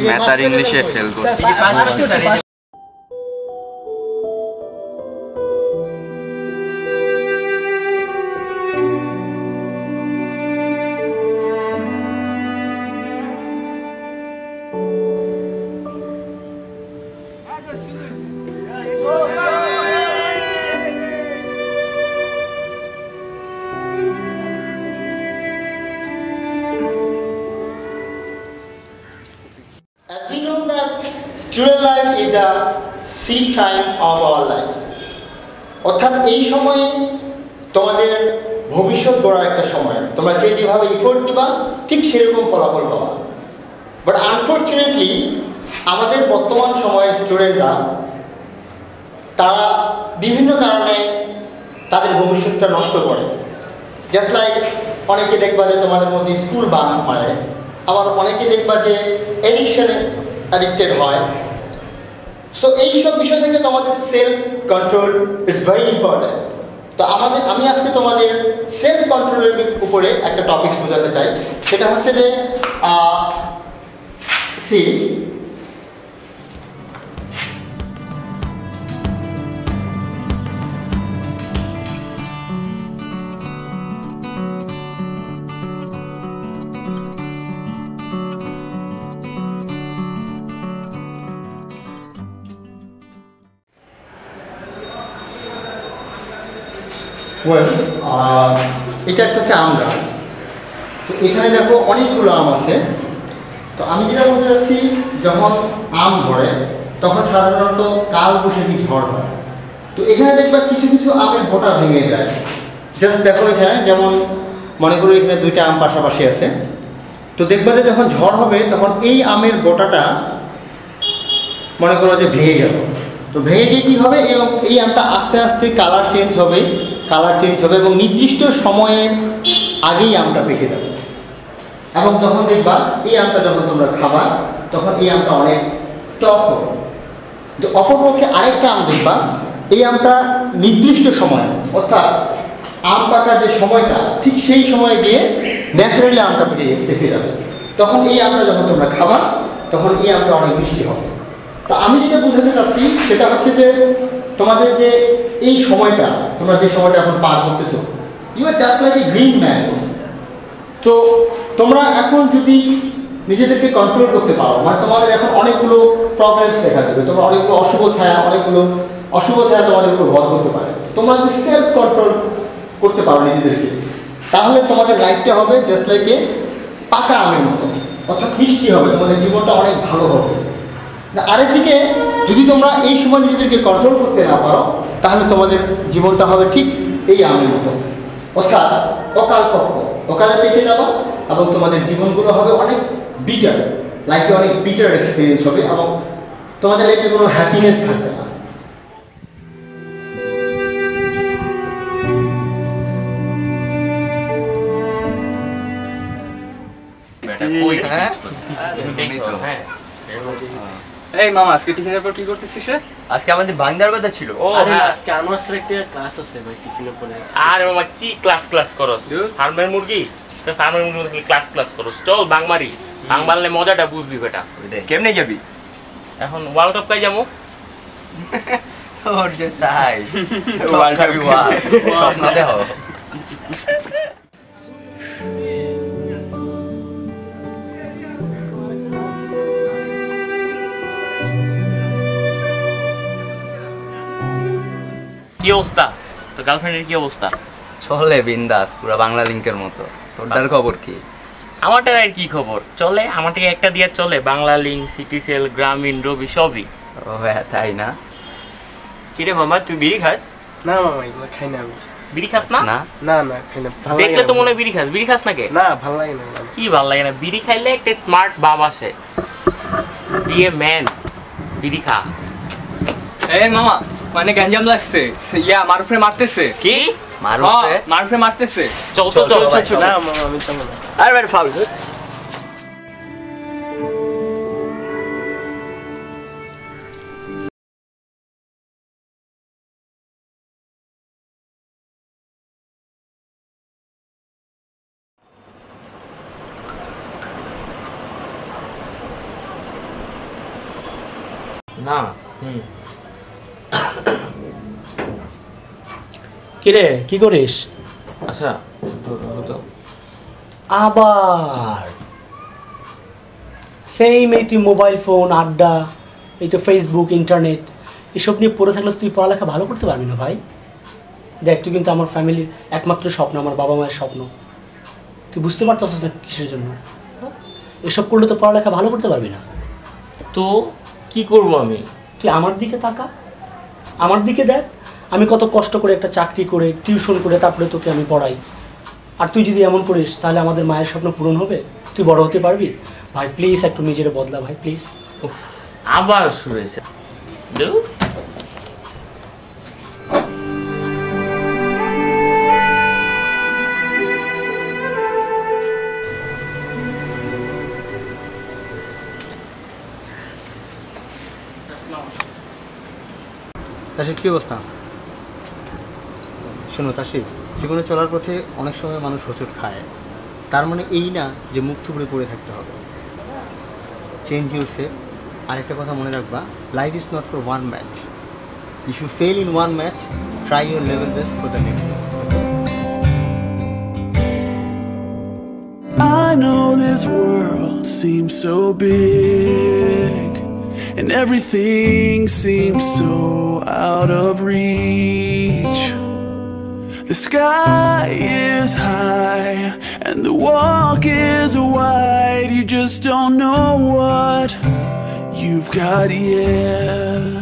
Math আর ইংলিশে fail করছি। As we know that student life is a seed time of our life. অর্থাৎ এই সময়ে তোমাদের ভবিষ্যৎ গড়ার একটা সময়, তোমরা যেভাবে এফোর্ট দিবা ঠিক সেরকম ফলাফল পাবা। বাট আনফর্চুনেটলি আমাদের বর্তমান সময়ের স্টুডেন্টরা তারা বিভিন্ন কারণে তাদের ভবিষ্যৎটা নষ্ট করে। জাস্ট লাইক অনেকে দেখবা যে তোমাদের মধ্যে স্কুল বাঙ্ক মারে, আবার অনেকে দেখবা যে এডিকশনে অ্যাডিক্টেড হয়। সো এইসব বিষয় থেকে তোমাদের self control is very important. তো আমি আজকে তোমাদের সেলফ কন্ট্রোলের উপরে একটা টপিক বোঝাতে চাই, সেটা হচ্ছে যে এটা একটা হচ্ছে আম গাছ। তো এখানে দেখো অনেকগুলো আম আছে। তো আমি যেটা বলতে চাচ্ছি, যখন আম ধরে তখন সাধারণত কালবৈশাখী ঝড় হয়। তো এখানে দেখবা কিছু কিছু আমের বোটা ভেঙে যায়। জাস্ট দেখো এখানে, যেমন মনে করো এখানে দুইটা আম পাশাপাশি আছে। তো দেখবা যে যখন ঝড় হবে তখন এই আমের বোটাটা মনে করো যে ভেঙে গেল। তো ভেঙে গিয়ে কী হবে, এই আমটা আস্তে আস্তে কালার চেঞ্জ হবে এবং নির্দিষ্ট সময়ের আগেই আমটা পেকে যাবে। এবং তখন দেখবা এই আমটা যখন তোমরা খাবা তখন এই আমটা অনেক টক হবে। যে অপরপক্ষে আরেকটা আম দেখবা, এই আমটা নির্দিষ্ট সময়, অর্থাৎ আম পাকার যে সময়টা ঠিক সেই সময়ে গিয়ে ন্যাচারালি আমটা পেকে যাবে। তখন এই আমটা যখন তোমরা খাবা তখন এই আমটা অনেক মিষ্টি হবে। তো আমি যেটা বোঝাতে চাচ্ছি সেটা হচ্ছে যে তোমাদের যে এই সময়টা, তোমরা যে সময়টা এখন পার করতেছো, you are just like a green mango. তো তোমরা এখন যদি নিজেদেরকে কন্ট্রোল করতে পারো, মানে তোমাদের এখন অনেকগুলো প্রবলেমস দেখা দেবে, তোমরা অনেকগুলো অশুভ ছায়া তোমাদের উপর ভর করতে পারে। তোমরা যদি সেলফ কন্ট্রোল করতে পারো নিজেদেরকে, তাহলে তোমাদের লাইফটা হবে জাস্ট লাইক এ পাকা আমের মতো, অর্থাৎ মিষ্টি হবে, তোমাদের জীবনটা অনেক ভালো হবে। আরেকদিকে যদি তোমরা এই সময় নিজেদেরকে কন্ট্রোল করতে না পারো, তাহলে তোমাদের জীবনটা হবে ঠিক এই আমের মতো, অর্থাৎ অকালে পেকে যাবা এবং তোমাদের জীবনগুলো হবে অনেক বিটার, লাইফে অনেক বিটার এক্সপিরিয়েন্স হবে এবং তোমাদের লাইফে কোনো হ্যাপিনেস থাকবে না। এই মামা, আজকে টিফিনের পর কি করতেছিস রে? আজকে আমাদের বাংলার কথা ছিল। ও হ্যাঁ, আজকে আনোয়ার স্যার একটা ক্লাস আছে ভাই টিফিনের পরে। আরে মামা, কি ক্লাস করস? ফার্মের মুরগি, তো ফার্মের মুরগি মতো ক্লাস করস। চল বাংমারি, বাংমারলে মজাটা বুঝবি বেটা। কেমনে যাবি? এখন ওয়ার্ল্ড কাপ কাই যাবো? ওর যে সাইজ ওয়ার্ল্ড কাপ স্বপ্ন দেখো। কি অবস্থা তো? গার্লফ্রেন্ডের কি অবস্থা? চলে বিন্দাস, পুরো বাংলা লিংকের মতো। তোরটার খবর কি? আমারটার আর কি খবর? চলে, আমারটাকে একটা দিয়ে চলে, বাংলা লিঙ্ক, সিটিসেল, গ্রামীণ, রবি সবই। ও হ্যাঁ, তাই না? কিরে মামা, তুই বিড়ি খাস? না মামা, এগুলো খাই না আমি। বিড়ি খাস না? না খাই না। দেখলে তো মনে হয় বিড়ি খাস। বিড়ি খাস না কে? না, ভালো লাগে না। কি ভালো লাগে না? বিড়ি খাইলে একটা স্মার্ট ভাব আসে। বি এ ম্যান, বিড়ি খা। এই মামা, মানে গ্যাঞ্জাম লাগছে, ইয়া মারুফে মারতেছে। কি মারুফে মারতেছে? চল। না মামা, আমি চলো না। আরে ফাউল। না কিরে কি করিস? আচ্ছা আবার সেম এই তুই মোবাইল ফোন আড্ডা, এই তো ফেসবুক ইন্টারনেট এসব নিয়ে পড়ে থাকলে তুই পড়ালেখা ভালো করতে পারবি না ভাই। দেখ তুই কিন্তু আমার ফ্যামিলির একমাত্র স্বপ্ন, আমার বাবা মায়ের স্বপ্ন। তুই বুঝতে পারতেছিস না কিসের জন্য? এসব করলে তো পড়ালেখা ভালো করতে পারবি না। তো কি করব আমি? তুই আমার দিকে তাকা, আমার দিকে দেখ, আমি কত কষ্ট করে একটা চাকরি করে টিউশন করে তারপরে তোকে আমি পড়াই। আর তুই যদি এমন করিস তাহলে আমাদের মায়ের স্বপ্ন পূরণ হবে? তুই বড় হতে পারবি? ভাই প্লিজ একটু নিজের বদলা ভাই, প্লিজ। আবার শুরু হয়েছে। তাসিফ কী অবস্থা? শোনো তাসিফ, জীবনে চলার পথে অনেক সময় মানুষ হোঁচট খায়, তার মানে এই না যে মুখ থুবড়ে পড়ে থাকতে হবে। Change yourself. আরেকটা কথা মনে রাখবা, life is not for one match. If you fail in one match, try your level best for the next match. I know this world seems so big, and everything seems so out of reach. The sky is high and the walk is wide. You just don't know what you've got yet.